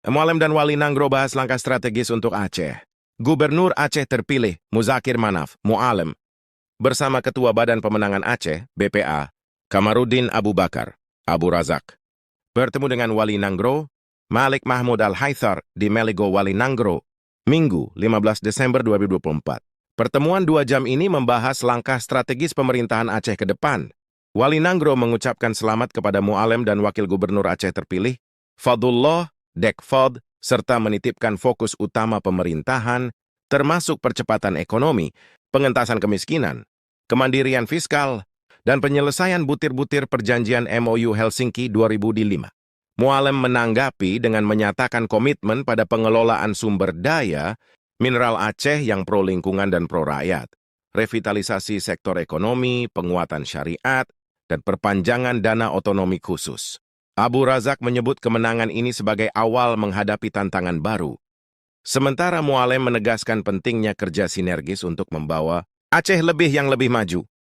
Mualem dan Wali Nanggro bahas langkah strategis untuk Aceh. Gubernur Aceh terpilih, Muzakir Manaf, Mualem, bersama Ketua Badan Pemenangan Aceh, BPA, Kamarudin Abu Bakar, Abu Razak, bertemu dengan Wali Nanggro, Malik Mahmud Al-Haithar di Meligo Wali Nanggro, Minggu, 15 Desember 2024. Pertemuan 2 jam ini membahas langkah strategis pemerintahan Aceh ke depan. Wali Nanggro mengucapkan selamat kepada Mualem dan Wakil Gubernur Aceh terpilih, Fadullah Dekfod, serta menitipkan fokus utama pemerintahan, termasuk percepatan ekonomi, pengentasan kemiskinan, kemandirian fiskal, dan penyelesaian butir-butir perjanjian MOU Helsinki 2005. Mualem menanggapi dengan menyatakan komitmen pada pengelolaan sumber daya mineral Aceh yang pro lingkungan dan pro rakyat, revitalisasi sektor ekonomi, penguatan syariat, dan perpanjangan dana otonomi khusus. Abu Razak menyebut kemenangan ini sebagai awal menghadapi tantangan baru. Sementara Mualem menegaskan pentingnya kerja sinergis untuk membawa Aceh lebih maju.